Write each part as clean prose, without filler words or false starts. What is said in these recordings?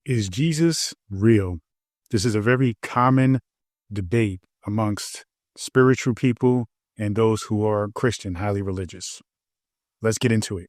Is Jesus real? This is a very common debate amongst spiritual people and those who are Christian, highly religious. Let's get into it.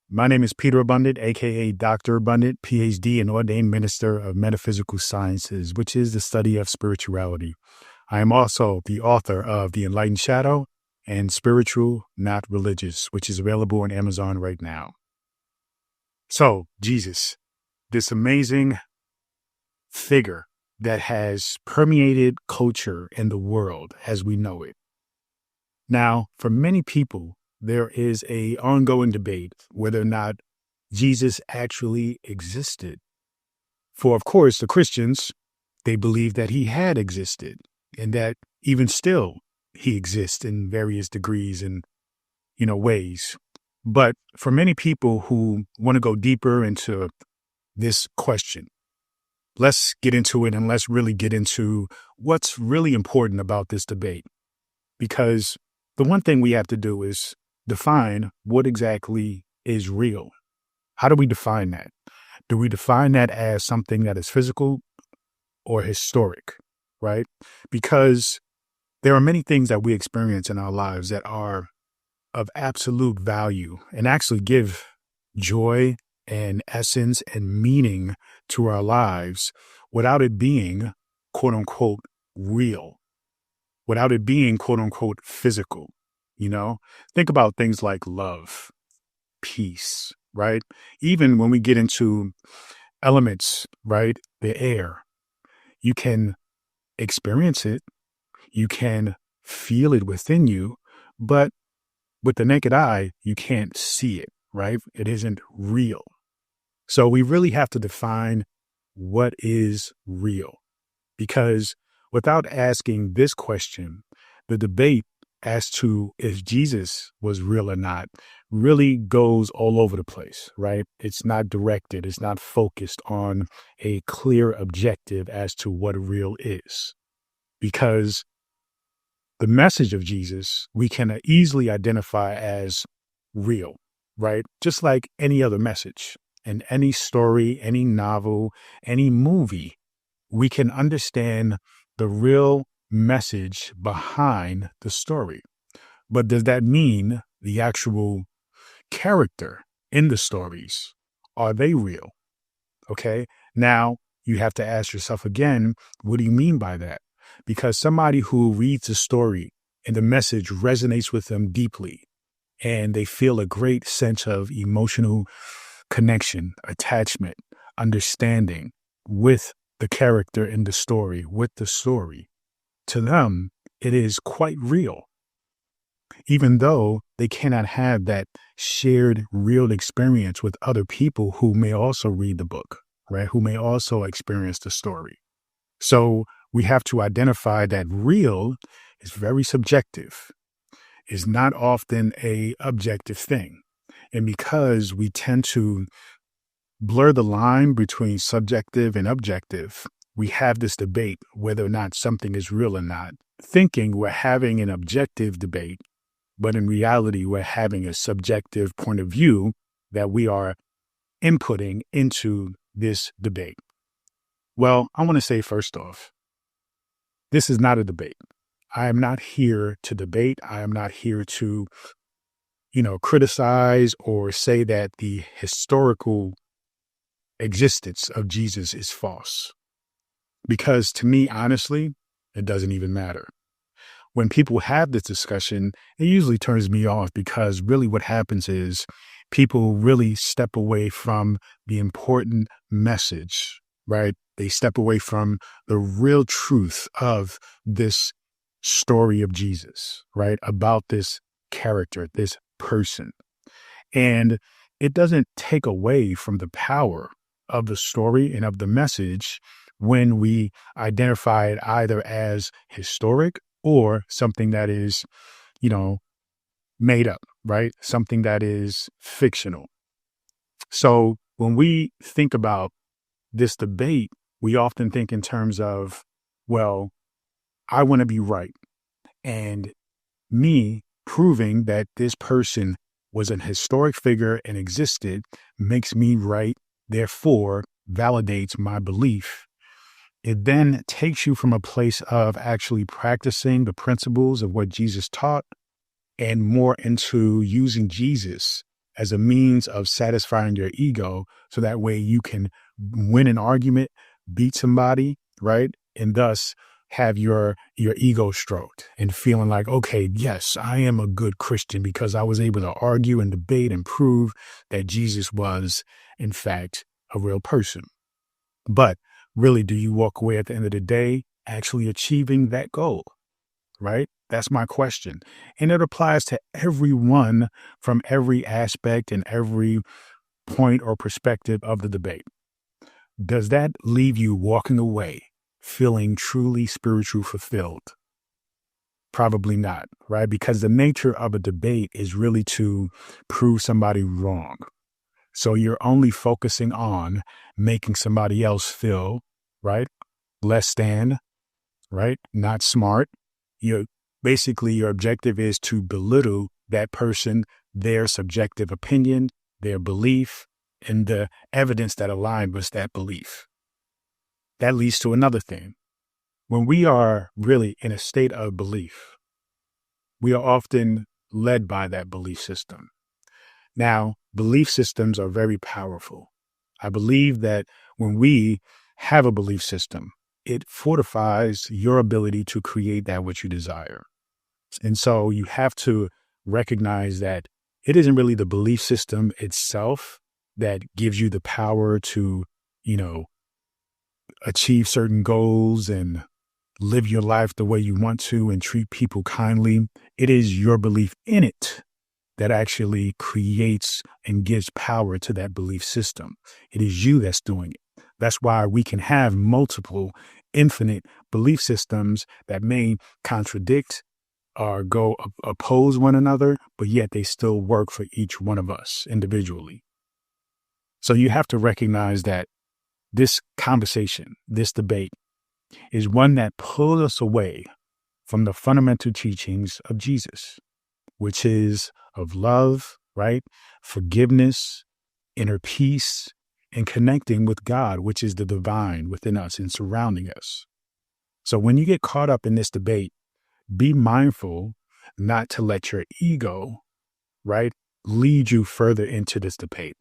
My name is Peter Abundant, aka Dr. Abundant, PhD and ordained minister of metaphysical sciences, which is the study of spirituality. I am also the author of The Enlightened Shadow and Spiritual, Not Religious, which is available on Amazon right now. So, Jesus, this amazing figure that has permeated culture and the world as we know it. Now, for many people, there is an ongoing debate whether or not Jesus actually existed. For, of course, the Christians, they believe that he had existed and that even still he exists in various degrees and, ways. But for many people who want to go deeper into this question, let's get into it and let's really get into what's really important about this debate. Because the one thing we have to do is define what exactly is real. How do we define that? Do we define that as something that is physical or historic, right? Because there are many things that we experience in our lives that are of absolute value and actually give joy and essence and meaning to our lives without it being, quote unquote, real, without it being, quote unquote, physical. Think about things like love, peace, right? Even when we get into elements, right? The air, you can experience it, you can feel it within you, but with the naked eye, you can't see it, right? It isn't real. So we really have to define what is real, because without asking this question, the debate as to if Jesus was real or not really goes all over the place, right? It's not directed. It's not focused on a clear objective as to what real is, because the message of Jesus, we can easily identify as real, right? Just like any other message in any story, any novel, any movie, we can understand the real message behind the story. But does that mean the actual character in the stories, are they real? Okay. Now you have to ask yourself again, what do you mean by that? Because somebody who reads a story and the message resonates with them deeply, and they feel a great sense of emotional connection, attachment, understanding with the character in the story, with the story, to them, it is quite real, even though they cannot have that shared real experience with other people who may also read the book, right? Who may also experience the story. So we have to identify that real is very subjective. It's not often a objective thing. And because we tend to blur the line between subjective and objective, we have this debate whether or not something is real or not, thinking we're having an objective debate, but in reality, we're having a subjective point of view that we are inputting into this debate. Well, I want to say first off, this is not a debate. I am not here to debate. I am not here to, criticize or say that the historical existence of Jesus is false. Because to me, honestly, it doesn't even matter. When people have this discussion, it usually turns me off because really what happens is people really step away from the important message, right? They step away from the real truth of this story of Jesus, right? About this character, this person. And it doesn't take away from the power of the story and of the message when we identify it either as historic or something that is, made up, right? Something that is fictional. So when we think about this debate, we often think in terms of, well, I want to be right. And me proving that this person was an historic figure and existed makes me right. Therefore, validates my belief, it then takes you from a place of actually practicing the principles of what Jesus taught and more into using Jesus as a means of satisfying your ego. So that way you can win an argument, beat somebody, right? And thus have your ego stroked and feeling like, okay, yes, I am a good Christian because I was able to argue and debate and prove that Jesus was, in fact, a real person. But really, do you walk away at the end of the day actually achieving that goal? Right? That's my question. And it applies to everyone from every aspect and every point or perspective of the debate. Does that leave you walking away feeling truly spiritually fulfilled? Probably not, right? Because the nature of a debate is really to prove somebody wrong. So you're only focusing on making somebody else feel, right, less than, right, not smart. Basically, your objective is to belittle that person, their subjective opinion, their belief, and the evidence that aligned with that belief. That leads to another thing. When we are really in a state of belief, we are often led by that belief system. Now, belief systems are very powerful. I believe that when we have a belief system, it fortifies your ability to create that which you desire. And so you have to recognize that it isn't really the belief system itself that gives you the power to, achieve certain goals and live your life the way you want to and treat people kindly. It is your belief in it that actually creates and gives power to that belief system. It is you that's doing it. That's why we can have multiple, infinite belief systems that may contradict or go oppose one another, but yet they still work for each one of us individually. So you have to recognize that this conversation, this debate, is one that pulls us away from the fundamental teachings of Jesus, which is of love, right? Forgiveness, inner peace, and connecting with God, which is the divine within us and surrounding us. So when you get caught up in this debate, be mindful not to let your ego, right, lead you further into this debate.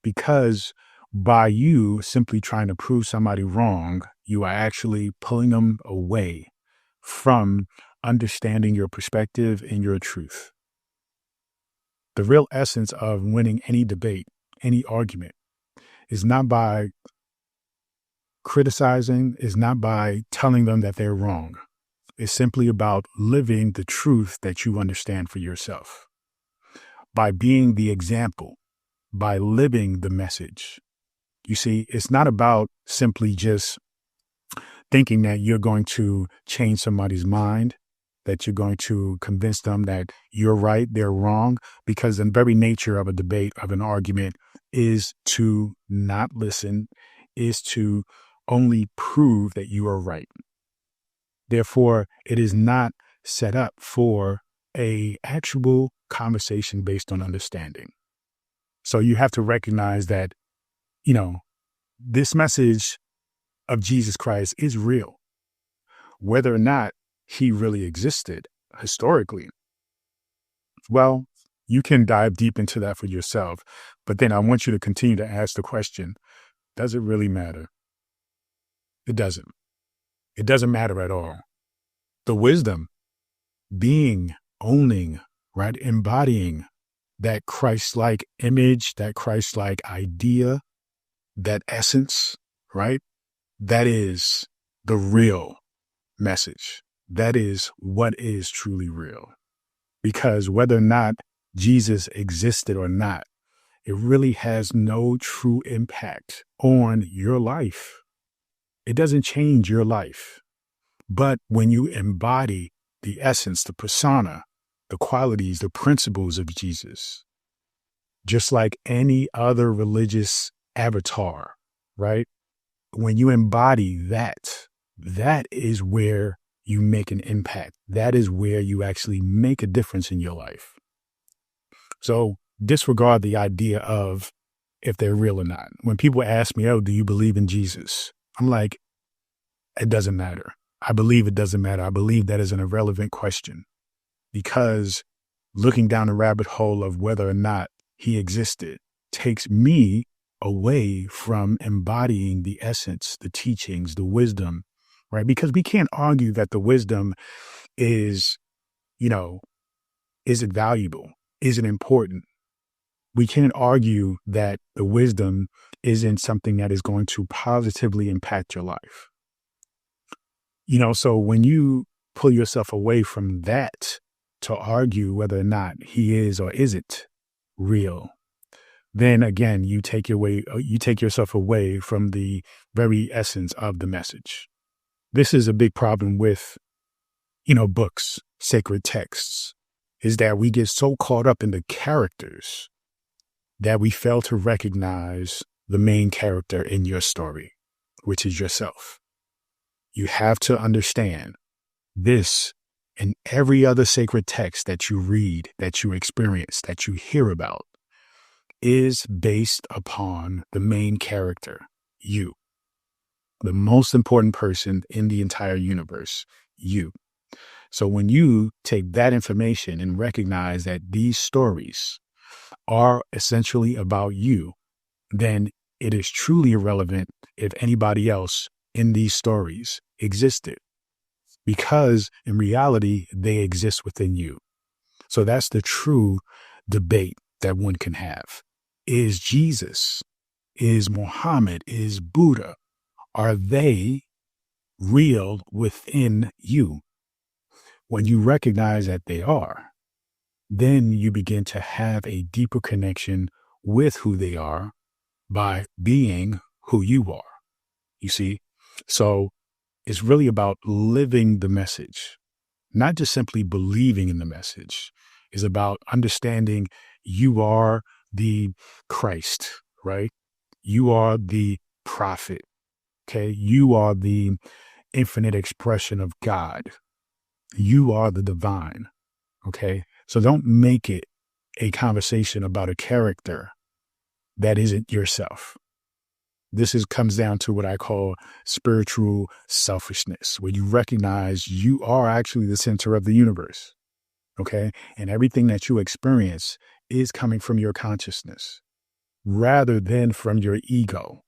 Because by you simply trying to prove somebody wrong, you are actually pulling them away from understanding your perspective and your truth. The real essence of winning any debate, any argument, is not by criticizing, is not by telling them that they're wrong. It's simply about living the truth that you understand for yourself. By being the example, by living the message. You see, it's not about simply just thinking that you're going to change somebody's mind, that you're going to convince them that you're right, they're wrong, because the very nature of a debate, of an argument, is to not listen, is to only prove that you are right. Therefore, it is not set up for a actual conversation based on understanding. So you have to recognize that, this message of Jesus Christ is real. Whether or not he really existed historically, well, you can dive deep into that for yourself. But then I want you to continue to ask the question, does it really matter? It doesn't. It doesn't matter at all. The wisdom, being, owning, right, embodying that Christ-like image, that Christ-like idea, that essence, right? That is the real message. That is what is truly real. Because whether or not Jesus existed or not, it really has no true impact on your life. It doesn't change your life. But when you embody the essence, the persona, the qualities, the principles of Jesus, just like any other religious avatar, right? When you embody that, that is where you make an impact. That is where you actually make a difference in your life. So disregard the idea of if they're real or not. When people ask me, oh, do you believe in Jesus? I'm like, it doesn't matter. I believe it doesn't matter. I believe that is an irrelevant question, because looking down the rabbit hole of whether or not he existed takes me away from embodying the essence, the teachings, the wisdom, right? Because we can't argue that the wisdom is, is it valuable? Is it important? We can't argue that the wisdom isn't something that is going to positively impact your life. So when you pull yourself away from that to argue whether or not he is or isn't real, then again, you take yourself away from the very essence of the message. This is a big problem with, books, sacred texts, is that we get so caught up in the characters that we fail to recognize the main character in your story, which is yourself. You have to understand this and every other sacred text that you read, that you experience, that you hear about is based upon the main character, you, the most important person in the entire universe, you. So when you take that information and recognize that these stories are essentially about you, then it is truly irrelevant if anybody else in these stories existed, because in reality, they exist within you. So that's the true debate that one can have. Is Jesus, is Muhammad, is Buddha, are they real within you? When you recognize that they are, then you begin to have a deeper connection with who they are by being who you are. You see? So it's really about living the message, not just simply believing in the message. It's about understanding you are the Christ, right? You are the prophet, okay? You are the infinite expression of God. You are the divine, okay? So don't make it a conversation about a character that isn't yourself. Comes down to what I call spiritual selfishness, where you recognize you are actually the center of the universe, okay? And everything that you experience is coming from your consciousness rather than from your ego.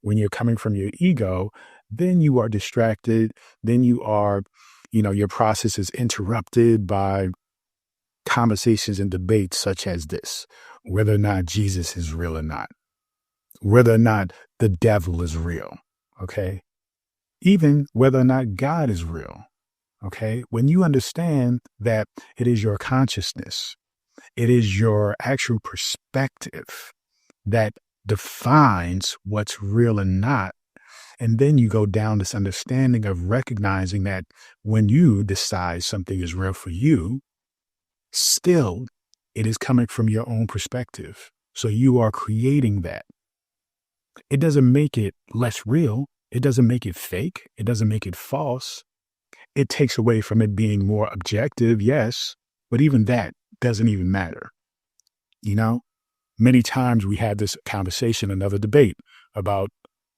When you're coming from your ego, then you are distracted. Then you are, your process is interrupted by conversations and debates such as this, whether or not Jesus is real or not, whether or not the devil is real, okay? Even whether or not God is real, okay? When you understand that it is your consciousness, it is your actual perspective that defines what's real and not. And then you go down this understanding of recognizing that when you decide something is real for you, still it is coming from your own perspective. So you are creating that. It doesn't make it less real. It doesn't make it fake. It doesn't make it false. It takes away from it being more objective, yes, but even that doesn't even matter. Many times we had this conversation, another debate about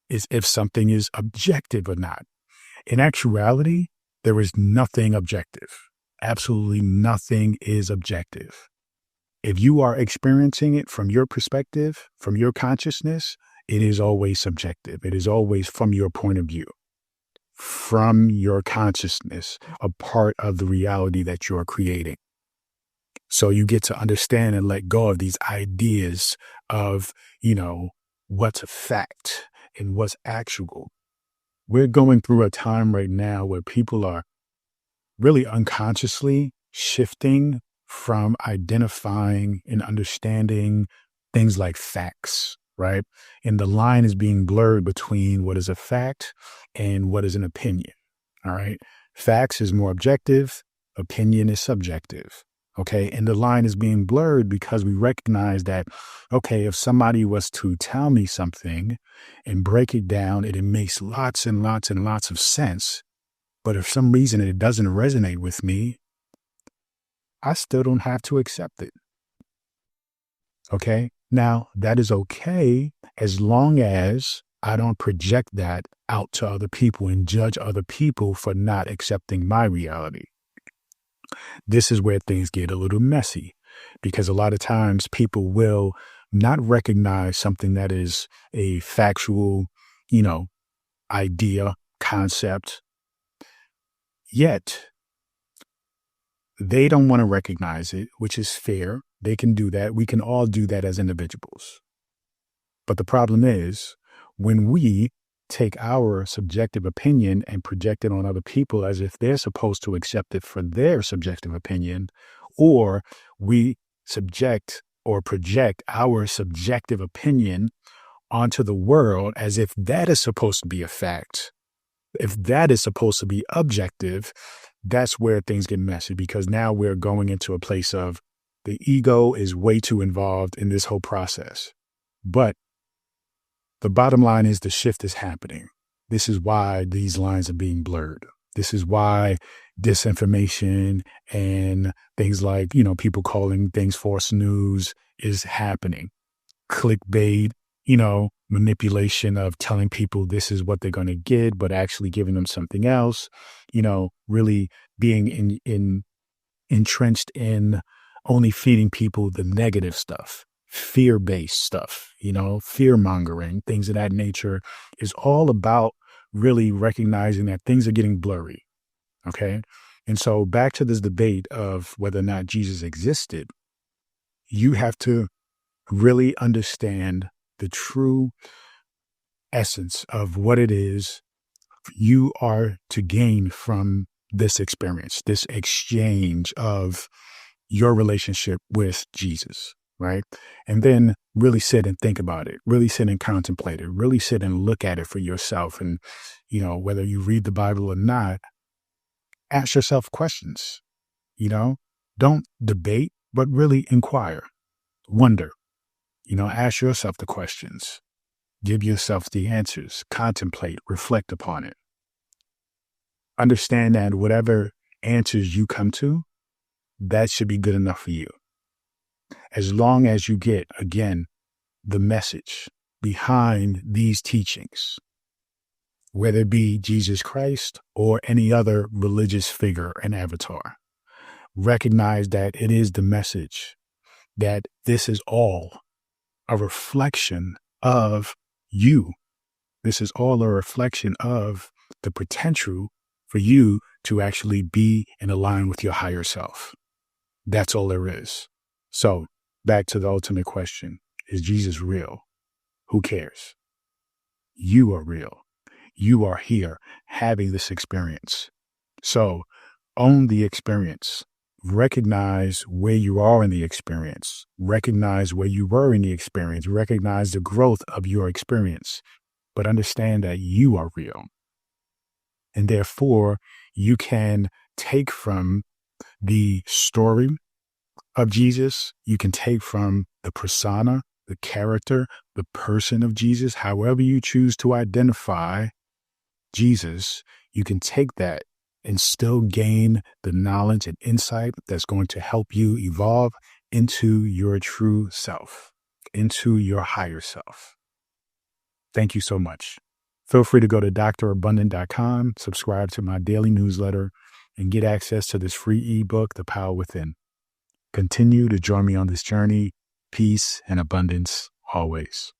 is if something is objective or not. In actuality, there is nothing objective. Absolutely nothing is objective. If you are experiencing it from your perspective, from your consciousness, it is always subjective. It is always from your point of view, from your consciousness, a part of the reality that you are creating. So you get to understand and let go of these ideas of, what's a fact and what's actual. We're going through a time right now where people are really unconsciously shifting from identifying and understanding things like facts, right? And the line is being blurred between what is a fact and what is an opinion, all right? Facts is more objective, opinion is subjective, okay? And the line is being blurred because we recognize that, okay, if somebody was to tell me something and break it down, and it makes lots and lots and lots of sense, but if for some reason it doesn't resonate with me, I still don't have to accept it. Okay. Now, that is okay as long as I don't project that out to other people and judge other people for not accepting my reality. This is where things get a little messy, because a lot of times people will not recognize something that is a factual, idea, concept, yet they don't want to recognize it, which is fair. They can do that. We can all do that as individuals. But the problem is when we take our subjective opinion and project it on other people as if they're supposed to accept it for their subjective opinion, or we subject or project our subjective opinion onto the world as if that is supposed to be a fact, if that is supposed to be objective, that's where things get messy, because now we're going into a place of the ego is way too involved in this whole process. But the bottom line is the shift is happening. This is why these lines are being blurred. This is why disinformation and things like, people calling things false news is happening. Clickbait, manipulation of telling people this is what they're going to get, but actually giving them something else, really being entrenched in only feeding people the negative stuff, fear-based stuff, fear mongering, things of that nature, is all about really recognizing that things are getting blurry. Okay. And so back to this debate of whether or not Jesus existed, you have to really understand the true essence of what it is you are to gain from this experience, this exchange of your relationship with Jesus, right? And then really sit and think about it, really sit and contemplate it, really sit and look at it for yourself. And, whether you read the Bible or not, ask yourself questions, don't debate, but really inquire, wonder, ask yourself the questions, give yourself the answers, contemplate, reflect upon it. Understand that whatever answers you come to, that should be good enough for you. As long as you get, again, the message behind these teachings, whether it be Jesus Christ or any other religious figure and avatar, recognize that it is the message, that this is all a reflection of you. This is all a reflection of the potential for you to actually be in align with your higher self. That's all there is. So back to the ultimate question, is Jesus real? Who cares? You are real. You are here having this experience. So own the experience. Recognize where you are in the experience. Recognize where you were in the experience. Recognize the growth of your experience. But understand that you are real. And therefore, you can take from the story of Jesus, you can take from the persona, the character, the person of Jesus, however you choose to identify Jesus, you can take that and still gain the knowledge and insight that's going to help you evolve into your true self, into your higher self. Thank you so much. Feel free to go to drabundant.com, subscribe to my daily newsletter, and get access to this free ebook, The Power Within. Continue to join me on this journey. Peace and abundance always.